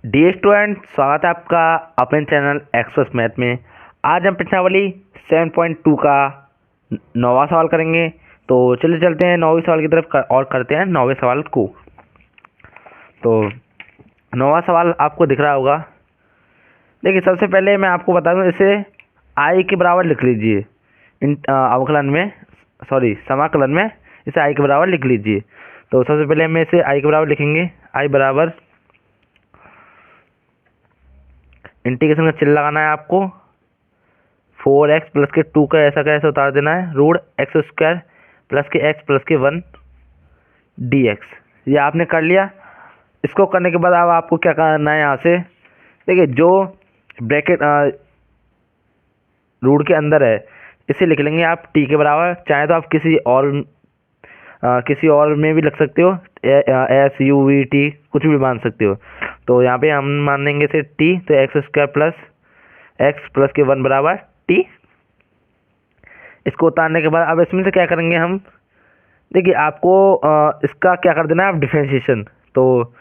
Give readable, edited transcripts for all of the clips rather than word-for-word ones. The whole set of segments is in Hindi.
डियर स्टूडेंट, स्वागत है आपका अपने चैनल एक्सप्रेस मैथ में। आज हम प्रश्नावली 7.2 का 9वां सवाल करेंगे। तो चलिए चलते हैं 9वें सवाल की तरफ और करते हैं 9वें सवाल को। तो 9वां सवाल आपको दिख रहा होगा। देखिए, सबसे पहले मैं आपको बता दूं, इसे आई के बराबर लिख लीजिए। अवकलन में समाकलन में इसे आई के बराबर लिख लीजिए। तो सबसे पहले हम इसे आई के बराबर लिखेंगे। आई बराबर इंटीग्रेशन का चिन्ह लगाना है आपको। 4x प्लस के 2 का ऐसा का ऐसा उतार देना है। रूट एक्स स्क्वायर प्लस के x प्लस के 1 dx। ये आपने कर लिया। इसको करने के बाद अब आपको क्या करना है, यहाँ से देखिए जो ब्रैकेट रूट के अंदर है इसे लिख लेंगे आप t के बराबर। चाहे तो आप किसी और में भी लिख सकते हो, एस यू वी टी कुछ भी मान सकते हो। तो यहाँ पे हम मान देंगे इसे t। तो x square plus x plus के 1 बराबर t। इसको उतारने के बाद अब इसमें से क्या करेंगे हम, देखिए आपको इसका क्या कर देना है, आप डिफरेंशिएशन। तो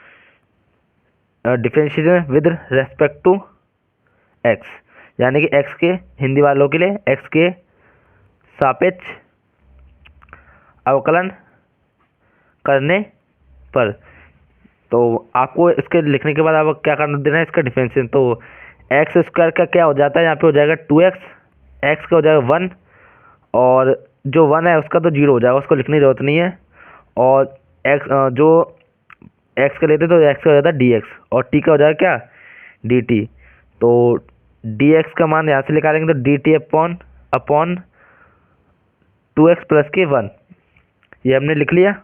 differentiation with respect to x, यानी कि x के, हिंदी वालों के लिए x के सापेक्ष अवकलन करने पर। तो आपको इसके लिखने के बाद अब क्या करना देना है, इसका डिफरेंशिएशन। तो एक्स स्क्वायर का क्या हो जाता है, यहाँ पे हो जाएगा 2x, एक्स का हो जाएगा 1, और जो 1 है उसका तो 0 हो जाएगा, उसको लिखने की जरूरत नहीं है। और x जो x का लेते तो x का हो जाता है dx, और t का हो जाएगा क्या, dt। तो dx का मान यहाँ से निकालेंगे तो dt अपॉन 2x प्लस के 1, ये हमने लिख लिया।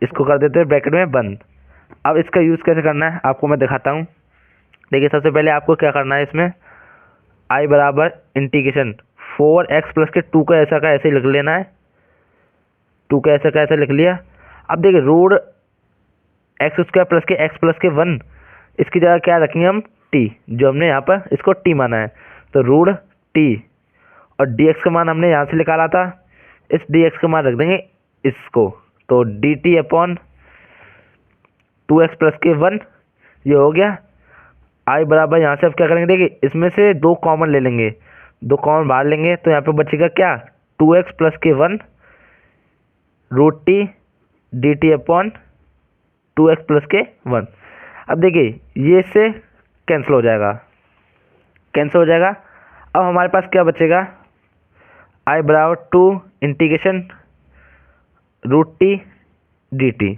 इसको कर देते हैं ब्रैकेट में बंद। अब इसका यूज़ कैसे करना है आपको मैं दिखाता हूँ। देखिए, सबसे पहले आपको क्या करना है, इसमें आई बराबर इंटीग्रेशन 4x प्लस के 2 का ऐसे लिख लेना है। 2 का ऐसे लिख लिया। अब देखिए रूट एक्स स्क्वायर प्लस के x प्लस के 1, इसकी जगह क्या रखेंगे हम, t, जो हमने यहाँ पर इसको t माना है। तो रूट t, और dx का मान हमने यहाँ से निकाला था, इस dx का मान रख देंगे इसको। तो dt अपॉन 2x प्लस के 1, ये हो गया। आई बराबर यहाँ से अब क्या करेंगे, देखिए इसमें से 2 कॉमन ले लेंगे, 2 कॉमन बाहर लेंगे। तो यहाँ पे बचेगा क्या, 2x प्लस के 1 root t dt upon 2x plus के 1। अब देखिए ये से कैंसिल हो जाएगा। अब हमारे पास क्या बचेगा, आई बराबर 2 इंटीग्रेशन रूट टी dt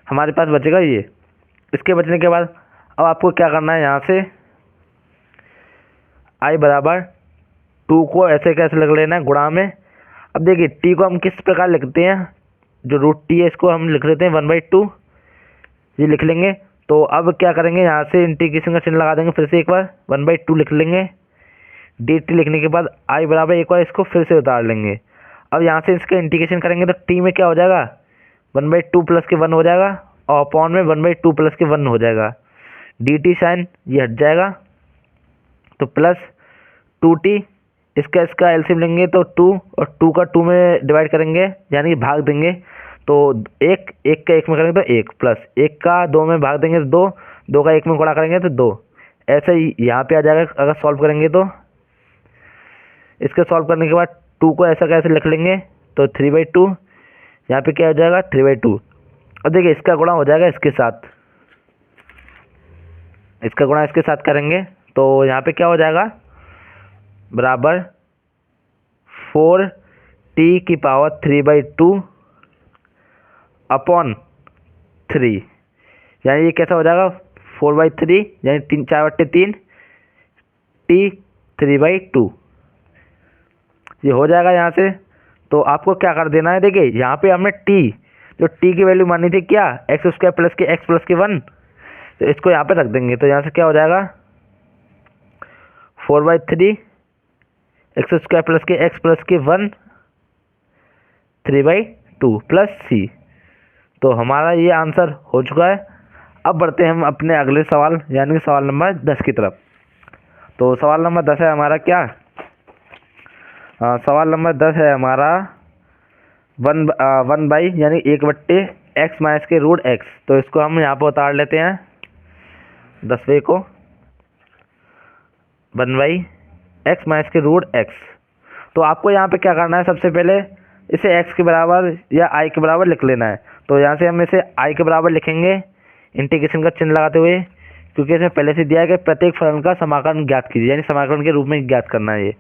हमारे पास बचेगा ये। इसके बचने के बाद अब आपको क्या करना है, यहाँ से आई बराबर 2 को ऐसे कैसे लिख लेना है, गुणा में। अब देखिए t को हम किस प्रकार लिखते हैं, जो रूट टी है इसको हम लिख लेते हैं 1/2, ये लिख लेंगे। तो अब क्या करेंगे, यहाँ से इंटीग्रेशन का चिन्ह लगा देंगे, फिर से एक बार 1/2 लिख लेंगे। dt लिखने के बाद आई बराबर एक बार इसको फिर से उतार लेंगे। अब यहाँ से इसका इंटीग्रेशन करेंगे तो t में क्या हो जाएगा, 1/2 प्लस के 1 हो जाएगा, और अपॉन में 1/2 प्लस के 1 हो जाएगा। dt साइन ये हट जाएगा, तो प्लस 2t, इसका एलसीएम लेंगे तो 2, और 2 का 2 में डिवाइड करेंगे, यानी कि भाग देंगे। तो 1 का 1 में करेंगे तो 1, प्लस 1 का 2 में भाग देंगे तो 2, 2 का 1 में गुणा करेंगे तो 2। ऐसे ही यहाँ पे आ जाएगा अगर सॉल्व करेंगे तो। इसके सॉल्व करने के बाद 2 को ऐसा कैसे लिख लेंगे, तो 3/2, यहाँ पे क्या हो जाएगा 3/2। और देखिए इसका गुणा हो जाएगा इसके साथ करेंगे तो यहाँ पे क्या हो जाएगा, बराबर 4t की पावर 3/2 अपॉन 3, यानी ये कैसा हो जाएगा 4/3, यानी 4/3 t 3/2, ये हो जाएगा यहाँ से। तो आपको क्या कर देना है, देखिए यहाँ पे हमने जो t की वैल्यू मानी थी क्या, एक्स स्क्वायर प्लस के x प्लस के 1, तो इसको यहाँ पे रख देंगे। तो यहाँ से क्या हो जाएगा 4/3 एक्स स्क्वायर प्लस के x प्लस के 1 3/2 प्लस c। तो हमारा ये आंसर हो चुका है। अब बढ़ते हैं हम अपने अगले सवाल, यानी कि सवाल नंबर 10 की तरफ। तो सवाल नंबर 10 है हमारा क्या, सवाल नंबर 10 है हमारा 1 बाई यानी 1/x माइनस के रूट x। तो इसको हम यहाँ पर उतार लेते हैं। 10वें को 1/x माइनस के रूट एक्स। तो आपको यहाँ पे क्या करना है, सबसे पहले इसे x के बराबर या i के बराबर लिख लेना है। तो यहाँ से हम इसे i के बराबर लिखेंगे इंटीग्रेशन का चिन्ह लगाते हुए, क्योंकि इसमें पहले से दिया है कि प्रत्येक फलन का समाकलन ज्ञात कीजिए, यानी समाकलन के रूप में ज्ञात करना है ये।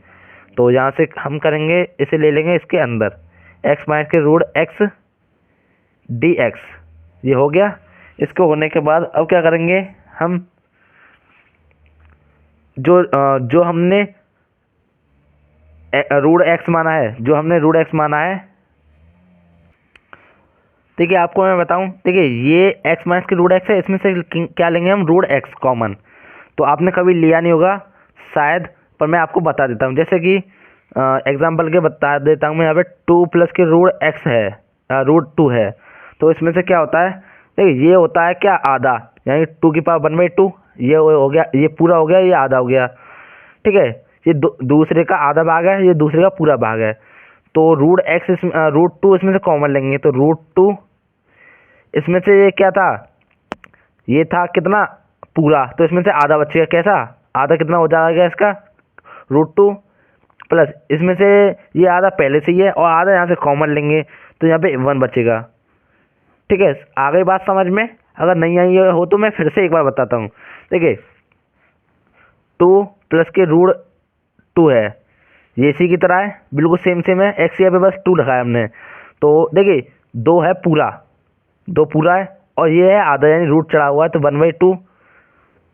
तो यहाँ से हम करेंगे, इसे ले लेंगे इसके अंदर x माइनस के रूट एक्स dx, ये हो गया। इसको होने के बाद अब क्या करेंगे हम, जो हमने रूट एक्स माना है, देखिए आपको मैं बताऊं, देखिए ये x माइनस के रूट एक्स है, इसमें से क्या लेंगे हम, रूट एक्स कॉमन। तो आपने कभी लिया नहीं होगा शायद, पर मैं आपको बता देता हूँ, जैसे कि एग्जाम्पल के बता देता हूँ मैं। यहाँ पे 2 प्लस के रूट एक्स है, रूट 2 है। तो इसमें से क्या होता है, देखिए ये होता है क्या, आधा, यानी 2 की पावर 1/2, ये हो गया, ये पूरा हो गया, ये आधा हो गया। ठीक है, ये दूसरे का आधा भाग है, ये दूसरे का पूरा भाग है। तो रूट एक्स रूट 2 इसमें से कॉमन लेंगे, तो रूट 2 इसमें से ये क्या था, ये था कितना, पूरा, तो इसमें से आधा बचेगा। कैसा आधा, कितना हो जाएगा इसका, रूट 2 प्लस इसमें से ये आधा पहले से ही है और आधा यहाँ से कॉमन लेंगे, तो यहाँ पे 1 बचेगा। ठीक है, आ गई बात समझ में? अगर नहीं आई हो तो मैं फिर से एक बार बताता हूँ। देखिए 2 प्लस के रूट 2 है, ये इसी की तरह है, बिल्कुल सेम है। एक्स यहाँ पे बस 2 रखा है हमने। तो देखिए 2 है पूरा, 2 पूरा है, और ये है आधा, यानी रूट चढ़ा हुआ है, तो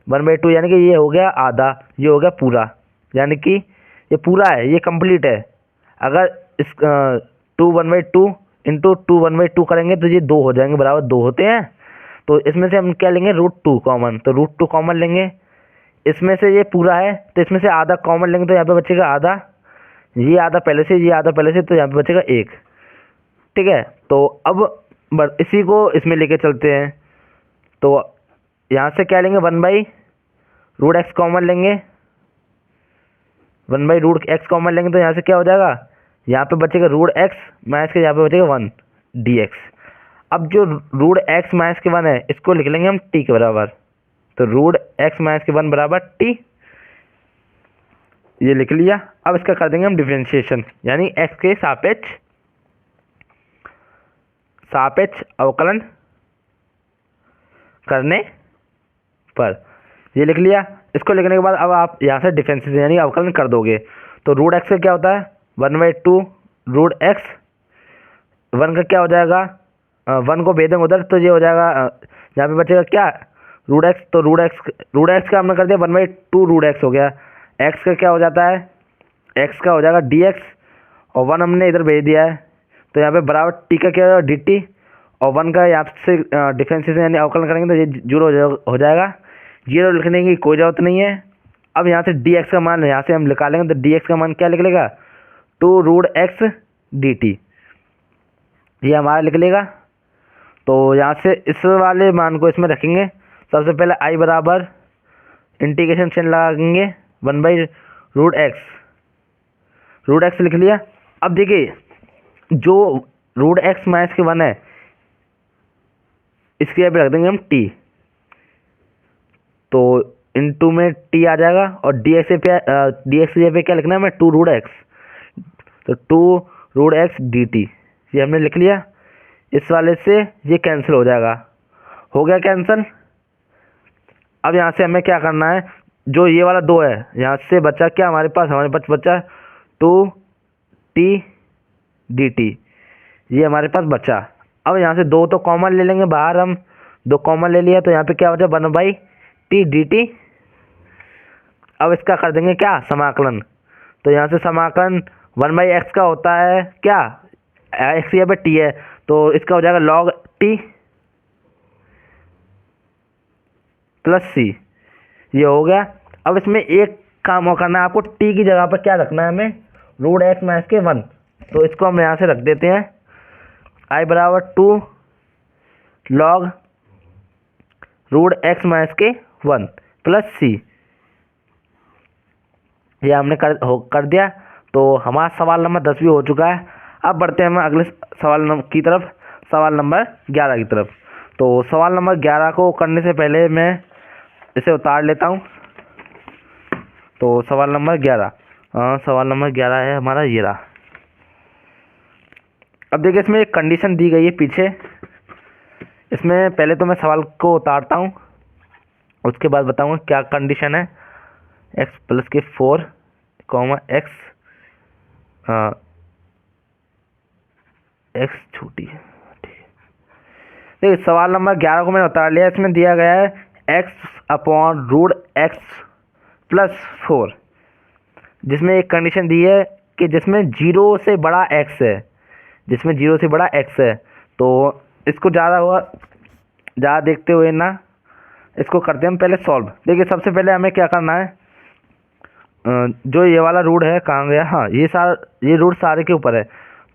1/2 यानी कि ये हो गया आधा, ये हो गया पूरा, यानी कि ये पूरा है, ये कंप्लीट है। अगर इस 2 1/2 इंटू 2 1/2 करेंगे तो ये 2 हो जाएंगे, बराबर 2 होते हैं। तो इसमें से हम क्या लेंगे, रूट 2 कॉमन, तो रूट 2 कॉमन लेंगे। इसमें से ये पूरा है, तो इसमें से आधा कॉमन लेंगे, तो यहाँ पे बचेगा आधा, ये आधा पहले से, ये आधा पहले से, तो यहाँ पे बचेगा 1। ठीक है, तो अब इसी को इसमें लेके चलते हैं। तो यहाँ से क्या लेंगे, 1/√x कॉमन लेंगे, 1/√x कॉमन लेंगे, तो यहाँ से क्या हो जाएगा, यहाँ पे बचेगा रूट एक्स माइनस के, यहाँ पे बचेगा 1 dx। अब जो रूट एक्स माइनस के 1 है, इसको लिख लेंगे हम t के बराबर, तो रूट एक्स माइनस के 1 बराबर t, ये लिख लिया। अब इसका कर देंगे हम डिफरेंशिएशन, यानी x के सापेक्ष अवकलन करने पर, ये लिख लिया। इसको लिखने के बाद अब आप यहाँ से डिफरेंशिएशन यानी अवकलन कर दोगे, तो रूट एक्स का क्या होता है, 1/2 रूट एक्स, 1 का क्या हो जाएगा, 1 को भेदेंगे उधर, तो ये हो जाएगा, यहाँ पे बचेगा क्या, रूट एक्स। तो रूट एक्स का हमने कर दिया 1/2 रूट एक्स हो गया। एक्स का क्या हो जाता है, एक्स का हो जाएगा dx, और 1 हमने इधर भेज दिया है, तो यहाँ पे बराबर t का क्या होगा, dt, और 1 का यहाँ से डिफरेंशिएशन यानी अवकलन करेंगे, तो ये 0 हो जाएगा। 0 लिखने की कोई ज़रूरत नहीं है। अब यहाँ से dx का मान यहाँ से हम निकालेंगे, तो dx का मान क्या लिख लेगा, 2 रूट एक्स dt, ये हमारा लिख लेगा। तो यहाँ से इस वाले मान को इसमें रखेंगे। सबसे पहले i बराबर इंटीग्रेशन चिन्ह लगाएंगे, 1/√x लिख लिया। अब देखिए जो रूट एक्स माइनस के 1 है, इसके यहाँ पे रख देंगे हम t, तो इनटू में t आ जाएगा, और dx के पे क्या लिखना है हमें, 2 रूट एक्स, तो 2 रूट एक्स dt, ये हमने लिख लिया। इस वाले से ये कैंसिल हो जाएगा, हो गया कैंसिल। अब यहाँ से हमें क्या करना है, जो ये वाला 2 है, यहाँ से बचा क्या हमारे पास बचा 2t dt, ये हमारे पास बचा। अब यहाँ से 2 तो कॉमन ले लेंगे बाहर, हम 2 कॉमन ले लिया, तो यहाँ पे क्या बचा, 1/t dt। अब इसका कर देंगे क्या, समाकलन। तो यहाँ से समाकलन 1/x का होता है क्या, x यहाँ पे t है, तो इसका हो जाएगा log t प्लस c, ये हो गया। अब इसमें एक काम और करना है आपको, t की जगह पर क्या रखना है हमें, रूट एक्स माइनस के 1, तो इसको हम यहाँ से रख देते हैं, i बराबर 2 log रूट एक्स माइनस के 1 प्लस c, ये हमने कर दिया। तो हमारा सवाल नंबर 10 भी हो चुका है। अब बढ़ते हैं हम अगले सवाल की तरफ, सवाल नंबर 11 की तरफ। तो सवाल नंबर 11 को करने से पहले मैं इसे उतार लेता हूँ। तो सवाल नंबर 11, सवाल नंबर 11 है हमारा ये रहा। अब देखिए इसमें एक कंडीशन दी गई है पीछे। इसमें पहले तो मैं सवाल को उतारता हूँ, उसके बाद बताऊँगा क्या कंडीशन है। एक्स प्लस के 4 कॉमा एक्स एक्स छोटी है, ठीक है। देखिए सवाल नंबर 11 को मैंने उतार लिया। इसमें दिया गया है x upon root x plus 4, जिसमें एक कंडीशन दी है कि जिसमें 0 से बड़ा एक्स है, जिसमें 0 से बड़ा एक्स है। तो इसको ज़्यादा देखते हुए ना इसको करते हैं हम पहले सॉल्व। देखिए सबसे पहले हमें क्या करना है, जो ये वाला रूट है कहाँ गया, हाँ ये रूट सारे के ऊपर है।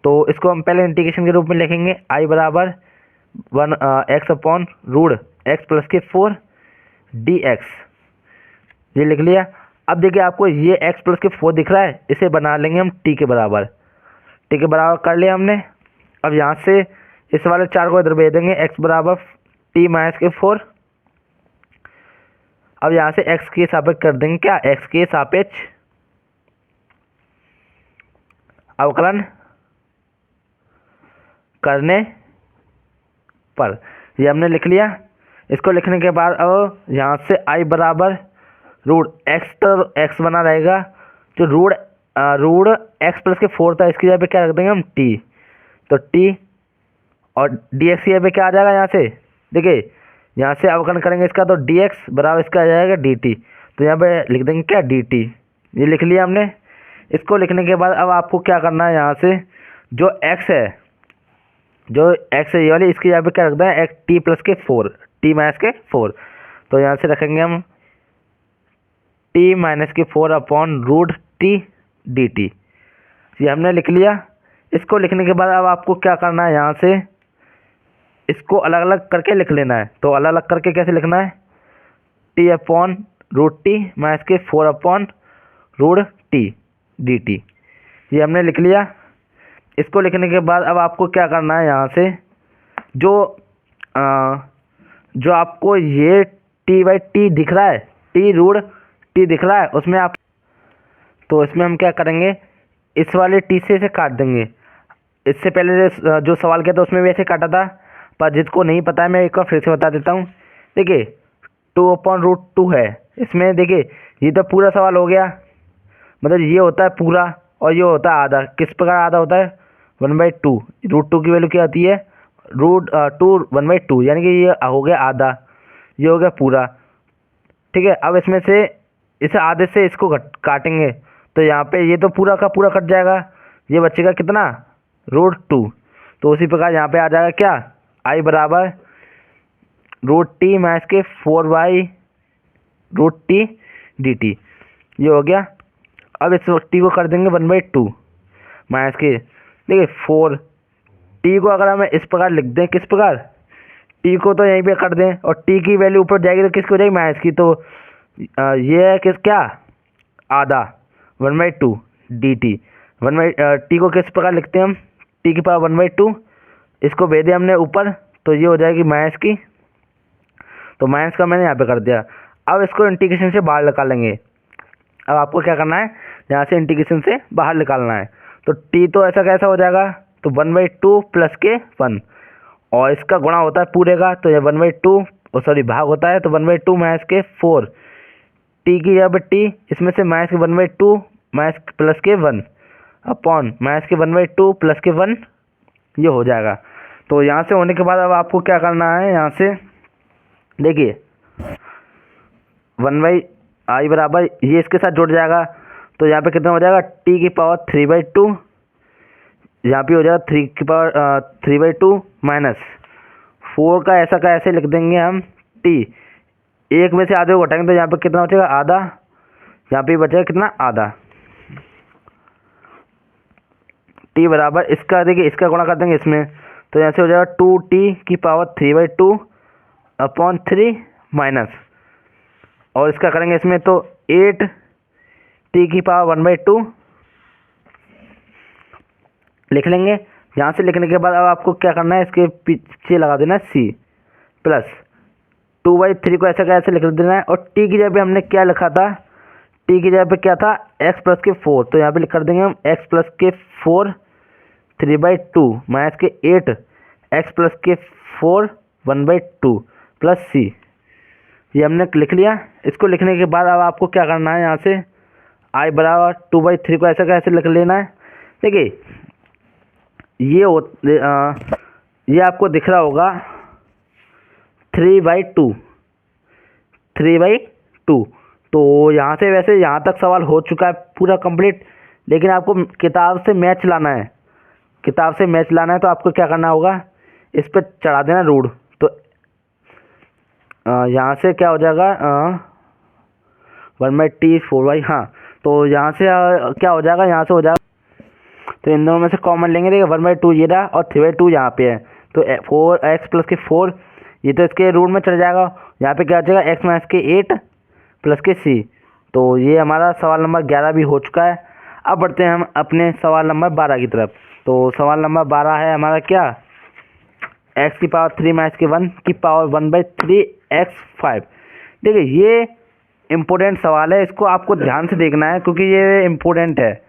तो इसको हम पहले इंटीग्रेशन के रूप में लिखेंगे, आई बराबर 1 x upon root x plus के 4 डी एक्स, ये लिख लिया। अब देखिए आपको ये एक्स प्लस के 4 दिख रहा है, इसे बना लेंगे हम टी के बराबर। टी के बराबर कर लिया हमने। अब यहाँ से इस वाले 4 को इधर भेज देंगे, एक्स बराबर टी माइनस के 4। अब यहाँ से एक्स के सापेक्ष कर देंगे क्या, एक्स के सापेक्ष अवकलन करने पर, ये हमने लिख लिया। इसको लिखने के बाद अब यहाँ से आई बराबर रूट एक्स, तो एक्स बना रहेगा, जो रूट एक्स प्लस के 4 था इसकी जगह पे क्या रख देंगे हम टी, तो टी और डी एक्स की जगह पे क्या आ जाएगा, यहाँ से देखिए यहाँ से अवकलन करेंगे इसका, तो डी एक्स बराबर इसका आ जाएगा डी टी, तो यहाँ पे लिख देंगे क्या डी टी, ये लिख लिया हमने। इसको लिखने के बाद अब आपको क्या करना है, यहाँ से जो एक्स है ये वाली, इसकी जगह पे क्या रख दें, एक टी प्लस के 4 टी माइनस के 4, तो यहाँ से रखेंगे हम टी माइनस के 4 upon root t d t, ये हमने लिख लिया। इसको लिखने के बाद अब आपको क्या करना है, यहाँ से इसको अलग अलग करके लिख लेना है। तो अलग अलग करके कैसे लिखना है, t upon root t minus के 4 upon root t d t, ये हमने लिख लिया। इसको लिखने के बाद अब आपको क्या करना है, यहाँ से जो आपको ये टी बाई टी दिख रहा है, टी रूट टी दिख रहा है, उसमें आप, तो इसमें हम क्या करेंगे, इस वाले टी से इसे काट देंगे। इससे पहले जो सवाल किया था उसमें भी ऐसे काटा था, पर जिसको नहीं पता है मैं एक बार फिर से बता देता हूँ। देखिए 2 अपॉन रूट 2 है, इसमें देखिए ये तो पूरा सवाल हो गया, मतलब ये होता है पूरा और ये होता है आधा। किस प्रकार आधा होता है, 1/2, रूट 2 की वैल्यू क्या आती है, रूट 2 1/2, यानी कि ये हो गया आधा, ये हो गया पूरा, ठीक है। अब इसमें से इसे आधे से इसको काटेंगे, तो यहाँ पे ये तो पूरा का पूरा कट जाएगा, ये बचेगा कितना, रूट 2। तो उसी प्रकार यहाँ पे आ जाएगा क्या, आई बराबर रूट टी माइनस के 4 by root t d t, ये हो गया। अब इस टी को कर देंगे 1/2 माइनस के, देखिए 4 टी को अगर हमें इस प्रकार लिख दें, किस प्रकार, टी को तो यहीं पे कर दें और टी की वैल्यू ऊपर जाएगी तो किसकी हो जाएगी, माइनस की, तो ये है किस क्या आधा 1/2 डी टी, टी को किस प्रकार लिखते हैं हम, टी की पावर 1/2, इसको भेजे हमने ऊपर, तो ये हो जाएगी माइनस की, तो माइनस का मैंने यहाँ पे कर दिया। अब इसको इंटीग्रेशन से बाहर निकालेंगे। अब आपको क्या करना है, यहाँ से इंटीग्रेशन से बाहर निकालना है। तो टी तो ऐसा कैसा हो जाएगा, तो 1/2 प्लस के 1, और इसका गुणा होता है पूरे का, तो ये 1/2 सॉरी भाग होता है, तो 1/2 माइनस के 4 टी की जगह पे टी, इसमें से माइनस के 1/2 माइनस प्लस के 1 अपॉन माइनस के 1/2 प्लस के 1, ये हो जाएगा। तो यहाँ से होने के बाद अब आपको क्या करना है, यहाँ से देखिए 1/आई बराबर ये इसके साथ जुड़ जाएगा, तो यहाँ पे कितना हो जाएगा, टी की पावर 3/2, यहाँ पे हो जाएगा 3 की पावर 3/2 माइनस 4 का ऐसे लिख देंगे हम टी, एक में से आधे को घटाएंगे तो यहाँ पे कितना बचेगा, आधा, यहाँ पे बचेगा कितना, आधा। टी बराबर इसका देखिए इसका गुणा कर देंगे इसमें, तो यहाँ से हो जाएगा 2t की पावर 3/2 अपॉन 3 माइनस, और इसका करेंगे इसमें तो 8t की पावर 1/2 लिख लेंगे। यहाँ से लिखने के बाद अब आपको क्या करना है, इसके पीछे लगा देना c प्लस 2/3 को ऐसा का ऐसे लिख देना है। और टी की जगह पे हमने क्या लिखा था, टी की जगह पे क्या था, एक्स प्लस के 4, तो यहाँ पे लिख कर देंगे हम एक्स प्लस के 4 3/2 माइनस के 8 एक्स प्लस के 4 1/2 प्लस सी। ये हमने लिख लिया। इसको लिखने के बाद अब आपको क्या करना है, यहाँ से आई बराबर 2/3 को ऐसा का ऐसे लिख लेना है। देखिए ये आपको दिख रहा होगा 3/2 3/2। तो यहाँ से वैसे यहाँ तक सवाल हो चुका है पूरा कंप्लीट, लेकिन आपको किताब से मैच लाना है, किताब से मैच लाना है। तो आपको क्या करना होगा, इस पर चढ़ा देना रूट। तो यहाँ से क्या हो जाएगा 1/t 4/, हाँ। तो यहाँ से क्या हो जाएगा, यहाँ से हो जाएगा, तो इन दोनों में से कॉमन लेंगे। देखिए 1/2 ये रहा और 3/2 यहाँ पे है। तो 4x प्लस के 4 ये तो इसके रूट में चढ़ जाएगा। यहाँ पे क्या हो जाएगा x माइनस के 8 प्लस के c। तो ये हमारा सवाल नंबर 11 भी हो चुका है। अब बढ़ते हैं हम अपने सवाल नंबर 12 की तरफ। तो सवाल नंबर 12 है हमारा क्या, x की पावर 3 माइनस के 1 की पावर 1/3 x 5। देखिए ये इम्पोर्टेंट सवाल है, इसको आपको ध्यान से देखना है क्योंकि ये इम्पोर्टेंट है।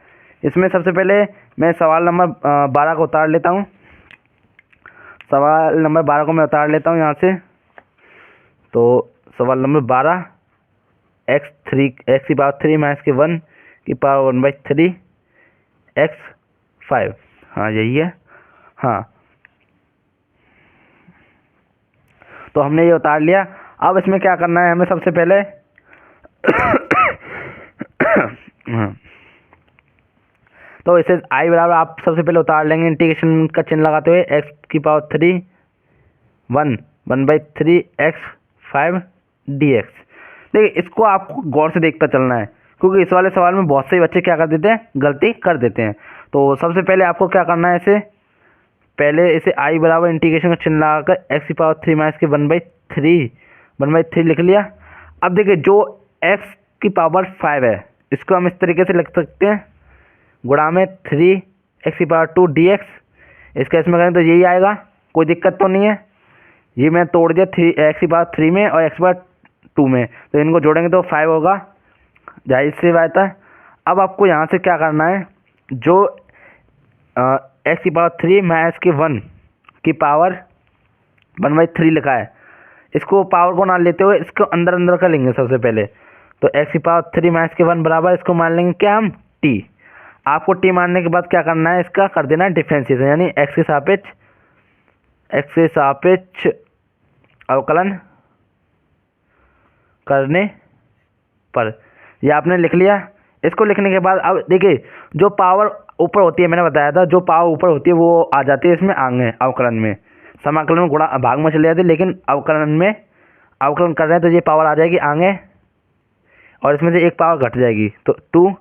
इसमें सबसे पहले मैं सवाल नंबर 12 को उतार लेता हूँ। सवाल नंबर 12 को मैं उतार लेता हूँ यहाँ से। तो सवाल नंबर 12 x की पावर 3 माइनस के 1 की पावर 1/3 x 5, हाँ यही है, हाँ। तो हमने ये उतार लिया। अब इसमें क्या करना है हमें सबसे पहले तो इसे आई बराबर आप सबसे पहले उतार लेंगे इंटीग्रेशन का चिन्ह लगाते हुए x की पावर 3 1/3 x 5 dx। देखिए इसको आपको गौर से देखता चलना है क्योंकि इस वाले सवाल में बहुत से बच्चे क्या कर देते हैं, गलती कर देते हैं। तो सबसे पहले आपको क्या करना है, इसे पहले इसे आई बराबर इंटीग्रेशन का चिन्ह लगाकर x की पावर 3 माइनस के 1/3 लिख लिया। अब देखिए जो x की पावर 5 है इसको हम इस तरीके से लिख सकते हैं, गुणा में 3x की पावर 2 dx। इसका इसमें करें तो यही आएगा, कोई दिक्कत तो नहीं है। ये मैं तोड़ दिया x की पावर 3 में और x की पावर 2 में, तो इनको जोड़ेंगे तो 5 होगा, जाहिर सी बात है। अब आपको यहाँ से क्या करना है, जो x की पावर 3 माइनस के 1 की पावर 1/3 लिखा है, इसको पावर को ना लेते हुए इसको अंदर अंदर कर लेंगे सबसे पहले। तो x की पावर 3 माइनस के 1 बराबर इसको मान लेंगे क्या हम t। आपको t मानने के बाद क्या करना है, इसका कर देना है डिफरेंशिएशन, यानी x के सापेक्ष अवकलन करने पर। ये आपने लिख लिया। इसको लिखने के बाद अब देखिए जो पावर ऊपर होती है, मैंने बताया था जो पावर ऊपर होती है वो आ जाती है इसमें आगे अवकलन में, समाकलन में गुणा भाग में चले जाती है, लेकिन अवकलन में अवकलन कर रहे हैं तो ये पावर आ जाएगी आगे और इसमें से एक पावर घट जाएगी। तो 2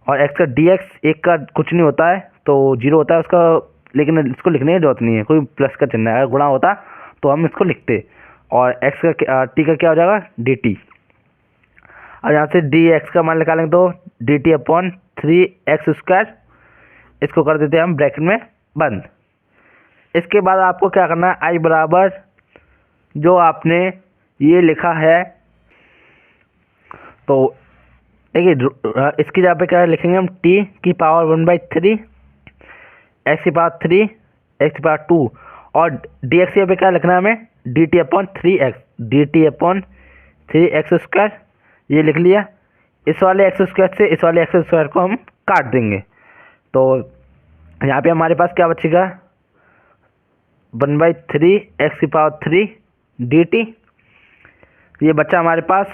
और x का dx एक का कुछ नहीं होता है तो 0 होता है उसका, लेकिन इसको लिखने की जरूरत नहीं है, कोई प्लस का चिन्ह है। अगर गुणा होता तो हम इसको लिखते और x का t का क्या हो जाएगा dt। और यहाँ से dx का मान निकालेंगे तो dt/3x², इसको कर देते हैं हम ब्रैकेट में बंद। इसके बाद आपको क्या करना है, i बराबर जो आपने ये लिखा है, तो देखिए इसकी जगह पे क्या लिखेंगे हम t की पावर 1/3 x की पावर 3 x की पावर 2 और dx की जगह पे क्या लिखना है हमें dt/3x ये लिख लिया। इस वाले x² से इस वाले x² को हम काट देंगे। तो यहाँ पे हमारे पास क्या बचेगा 1/3 x की पावर 3 dt, ये बच्चा हमारे पास।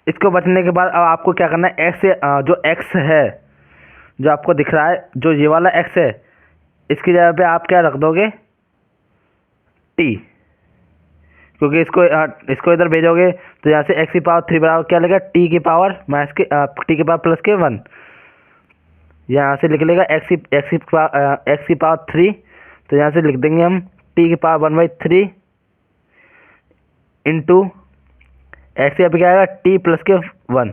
इसको बचने के बाद अब आपको क्या करना है, x से जो x है जो आपको दिख रहा है, जो ये वाला x है, इसकी जगह पे आप क्या रख दोगे t, क्योंकि इसको इधर भेजोगे तो यहाँ से x की पावर 3 बराबर क्या लगेगा t की पावर माइनस के t की पावर प्लस के 1, यहाँ से लिख लेगा x की पावर 3, तो यहाँ से लिख देंगे हम t की पावर 1/3 इंटू x की क्या आएगा t प्लस के 1।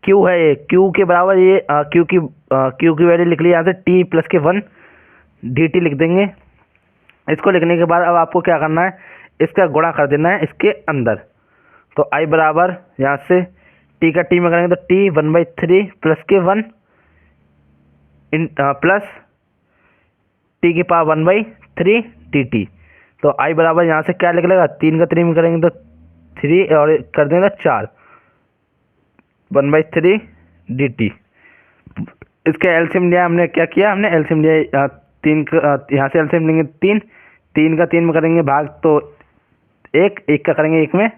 q है ये, q के बराबर ये q की वैल्यू लिख ली, यहाँ से t प्लस के 1 dt लिख देंगे। इसको लिखने के बाद अब आपको क्या करना है, इसका गुणा कर देना है इसके अंदर। तो आई बराबर यहाँ से टी का टी में करेंगे तो टी 1/3 प्लस के 1 इन प्लस टी की पावर 1/3 टी टी। तो आई बराबर यहाँ से क्या निकलेगा, 3 का 3 में करेंगे तो 3 और कर देंगे तो 4 1/3 डी टी। इसके एलसीएम लिया हमने, क्या किया हमने एलसीएम लिया, 3 का यहाँ से एलसीएम लेंगे 3, 3 का 3 में करेंगे भाग तो 1, 1 का करेंगे 1 में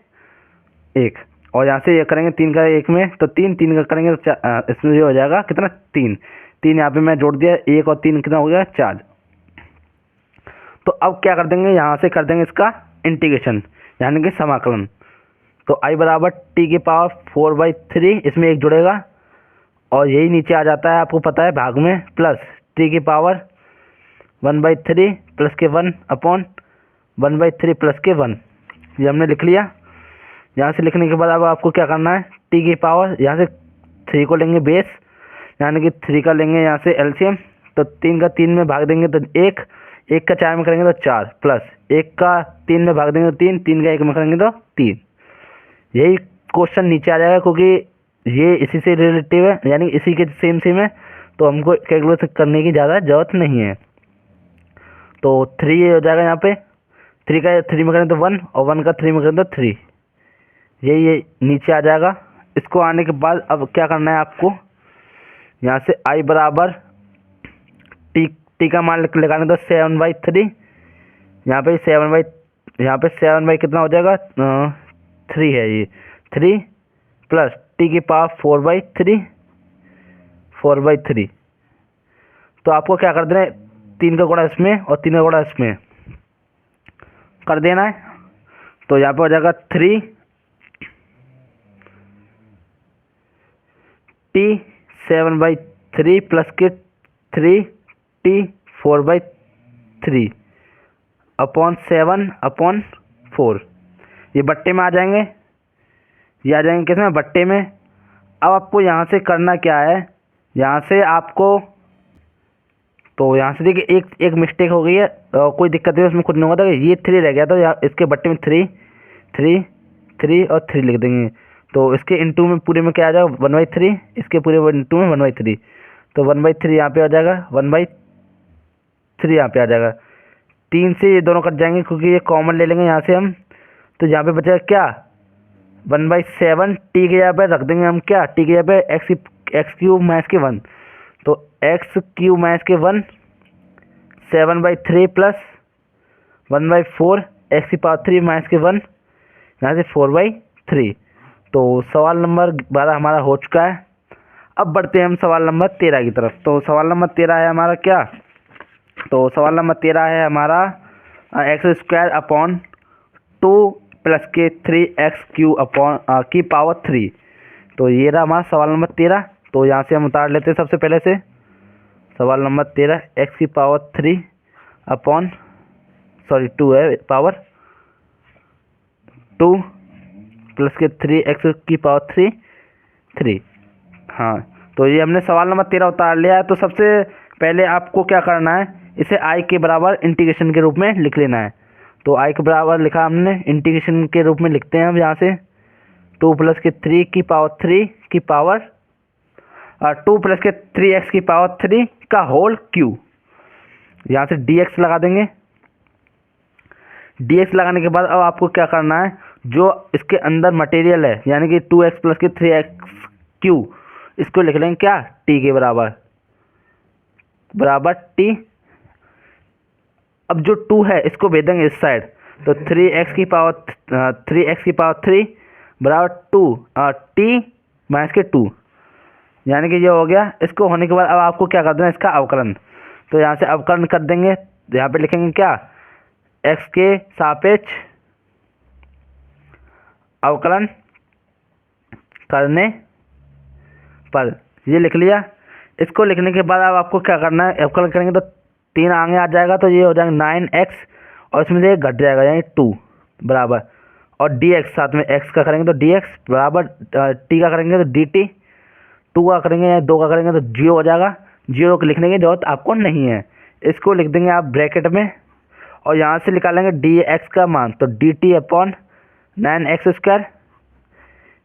1, और यहाँ से ये करेंगे 3 का 1 में तो 3, 3 का करेंगे तो इसमें ये हो जाएगा कितना 3, 3 यहाँ पे मैं जोड़ दिया, 1 और 3 कितना हो गया 4। तो अब क्या कर देंगे, यहाँ से कर देंगे इसका इंटीग्रेशन यानी कि समाकलन। तो आई बराबर टी की पावर 4/3, इसमें 1 जुड़ेगा और यही नीचे आ जाता है आपको पता है भाग में, प्लस टी की पावर 1/3 प्लस के 1 अपॉन 1/3 प्लस के 1, ये हमने लिख लिया। यहाँ से लिखने के बाद अब आपको क्या करना है, टी की पावर यहाँ से 3 को लेंगे बेस यानी कि 3 का लेंगे यहाँ से एलसीएम, तो 3 का 3 में भाग देंगे तो 1, 1 का 4 में करेंगे तो 4 प्लस 1 का 3 में भाग देंगे तो 3, 3 का 1 में करेंगे तो 3। यही क्वेश्चन नीचे आ जाएगा क्योंकि ये इसी से रिलेटिव है यानी इसी के सेम सेम है, तो हमको कैलकुलेट करने की ज़्यादा ज़रूरत नहीं है। तो 3 ये हो जाएगा यहाँ पे, 3 का 3 में करें तो 1 और 1 का 3 में करें तो 3, ये नीचे आ जाएगा। इसको आने के बाद अब क्या करना है आपको, यहाँ से आई बराबर टी का मान लगाने तो 7/3, यहाँ पे 7 कितना हो जाएगा 3 है ये 3 प्लस टी की पावर 4/3। तो आपको क्या कर देना है, 3 का गुणा इसमें और 3 का गुणा इसमें कर देना है। तो यहाँ पे हो जाएगा 3 टी 7/3 प्लस के 3 टी 4/3 अपॉन 7 अपॉन 4, ये बट्टे में आ जाएंगे, ये आ जाएंगे किस में बट्टे में। अब आपको यहाँ से करना क्या है, यहाँ से आपको तो यहाँ से देखिए एक मिस्टेक हो गई है, कोई दिक्कत नहीं उसमें, कुछ नहीं होता, ये 3 रह गया तो यहाँ इसके बट्टे में 3 3 3 और 3 लिख देंगे। तो इसके इनटू में पूरे में क्या आ जाएगा 1/3, इसके पूरे इनटू में 1/3, तो 1/3 यहाँ पे आ जाएगा, 1/3 यहाँ पे आ जाएगा। 3 से ये दोनों कट जाएंगे क्योंकि ये कॉमन ले लेंगे यहाँ से हम, तो यहाँ पे बचेगा क्या 1/7, टी के यहाँ पे रख देंगे हम क्या, टी के यहाँ पे एक्स क्यूब माइनस के 1, तो एक्स क्यूब माइनस के 1 7/3 प्लस 1/4 एक्स की पावर 3 माइनस के 1 यहाँ से 4/3। तो सवाल नंबर 12 हमारा हो चुका है। अब बढ़ते हैं हम सवाल नंबर 13 की तरफ। तो सवाल नंबर 13 है हमारा क्या, तो सवाल नंबर 13 है हमारा x² अपॉन 2 प्लस के 3x³ अपॉन की पावर 3। तो ये रहा हमारा सवाल नंबर 13। तो यहाँ से हम उतार लेते हैं सबसे पहले से सवाल नंबर 13, x की पावर 3 अपॉन 2 है पावर 2 प्लस के 3x की पावर 3। हाँ, तो ये हमने सवाल नंबर 13 उतार लिया है। तो सबसे पहले आपको क्या करना है, इसे i के बराबर इंटीग्रेशन के रूप में लिख लेना है। तो i के बराबर लिखा हमने, इंटीग्रेशन के रूप में लिखते हैं हम यहाँ से 2 प्लस के 3 की पावर 3 की पावर 2 प्लस के 3x की पावर 3 का होल क्यूब। यहाँ से dx लगा देंगे। dx लगाने के बाद अब आपको क्या करना है, जो इसके अंदर मटेरियल है यानी कि 2x प्लस के 3x³, इसको लिख लेंगे क्या t के बराबर t। अब जो 2 है इसको भेज देंगे इस साइड, तो 3x की पावर 3 बराबर 2 t माइनस के 2 यानी कि ये हो गया। इसको होने के बाद अब आपको क्या कर देना, इसका अवकलन। तो यहाँ से अवकलन कर देंगे, यहाँ पे लिखेंगे क्या x के सापेक्ष अवकलन करने पर, ये लिख लिया। इसको लिखने के बाद अब आपको क्या करना है, अवकलन करेंगे तो 3 आगे आ जाएगा, तो ये हो जाएगा 9x और इसमें से घट जाएगा यानी 2 बराबर, और dx साथ में x का करेंगे तो dx बराबर t का करेंगे तो dt, 2 का करेंगे या 2 का करेंगे तो 0 हो जाएगा। 0 को लिखने की जरूरत आपको नहीं है, इसको लिख देंगे आप ब्रैकेट में और यहाँ से निकालेंगे dx का मान, तो dt अपॉन 9x²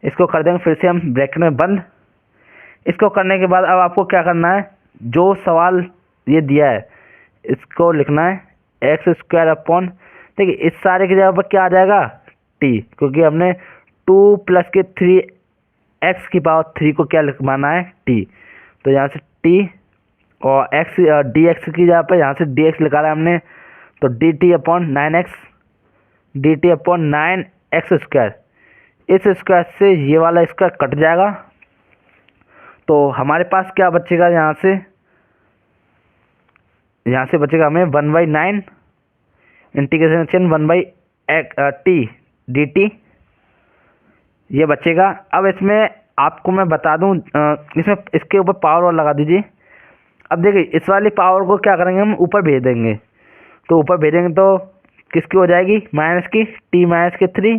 इसको कर देंगे फिर से हम ब्रैकेट में बंद। इसको करने के बाद अब आपको क्या करना है, जो सवाल ये दिया है इसको लिखना है एक्स स्क्वायर अपॉन, देखिए इस सारे की जगह पर क्या आ जाएगा टी, क्योंकि हमने 2 प्लस के 3 एक्स की पावर 3 को क्या माना है टी, तो यहाँ से टी और एक्स डी एक्स की जगह पर यहाँ से डी एक्स लिखा है हमने, तो D T upon 9x, D T upon 9x square. इस स्क्वायर से ये वाला स्क्वायर कट जाएगा, तो हमारे पास क्या बचेगा, यहाँ से बचेगा हमें 1/9 इंटीग्रेशन चेन 1/टी डी टी, ये बचेगा। अब इसमें आपको मैं बता दूं, इसमें इसके ऊपर पावर और लगा दीजिए। अब देखिए इस वाली पावर को क्या करेंगे, हम ऊपर भेज देंगे, तो ऊपर भेजेंगे तो किसकी हो जाएगी, माइनस की टी माइनस के 3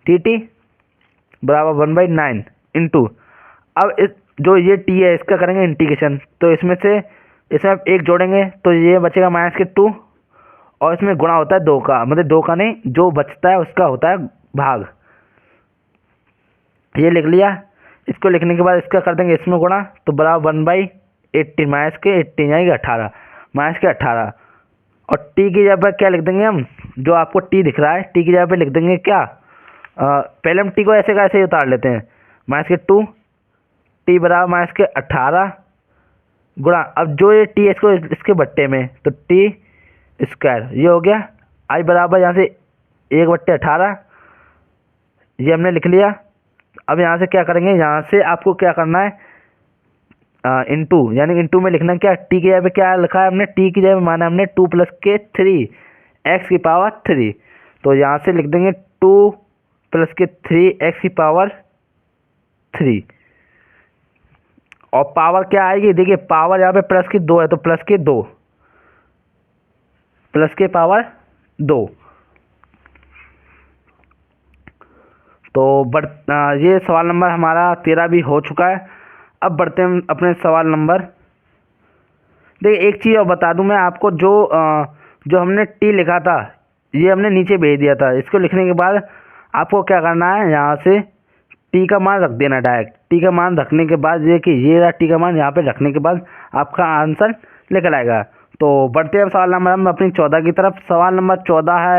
टी टी बराबर 1/9 इंटू, अब इस जो ये टी है इसका करेंगे इंटीग्रेशन, तो इसमें आप एक जोड़ेंगे तो ये बचेगा माइनस के 2, और इसमें गुणा होता है 2 का, मतलब 2 का नहीं, जो बचता है उसका होता है भाग, ये लिख लिया। इसको लिखने के बाद इसका कर देंगे इसमें गुणा, तो बराबर 1/18 माइनस के 18 यानी कि 18 माइनस के 18, और टी की जगह पर क्या लिख देंगे हम, जो आपको टी दिख रहा है टी की जगह पर लिख देंगे क्या, पहले हम टी को ऐसे का ऐसे ही उतार लेते हैं, माइनस के 2 टी बराबर माइनस के 18 गुणा, अब जो ये टी है इसको इसके बट्टे में, तो टी स्क्वायर ये हो गया, आई बराबर यहाँ से 1/18 ये हमने लिख लिया। अब यहाँ से क्या करेंगे, यहाँ से आपको क्या करना है इंटू, यानी इंटू में लिखना क्या, टी की जगह पे क्या लिखा है हमने, टी की जगह माना हमने 2 प्लस के 3 एक्स की पावर 3, तो यहाँ से लिख देंगे 2 प्लस के 3 एक्स की पावर 3, और पावर क्या आएगी, देखिए पावर यहाँ पे प्लस की 2 है, तो प्लस के 2 प्लस के पावर 2, तो ये सवाल नंबर हमारा 13 भी हो चुका है। अब बढ़ते हैं अपने सवाल नंबर, देखिए एक चीज़ और बता दूं मैं आपको, जो हमने टी लिखा था ये हमने नीचे भेज दिया था, इसको लिखने के बाद आपको क्या करना है, यहाँ से टी का मान रख देना डायरेक्ट, टी का मान रखने के बाद ये कि ये रहा टी का मान, यहाँ पे रखने के बाद आपका आंसर निकल आएगा। तो बढ़ते हैं सवाल नंबर हम अपनी 14 की तरफ। सवाल नंबर 14 है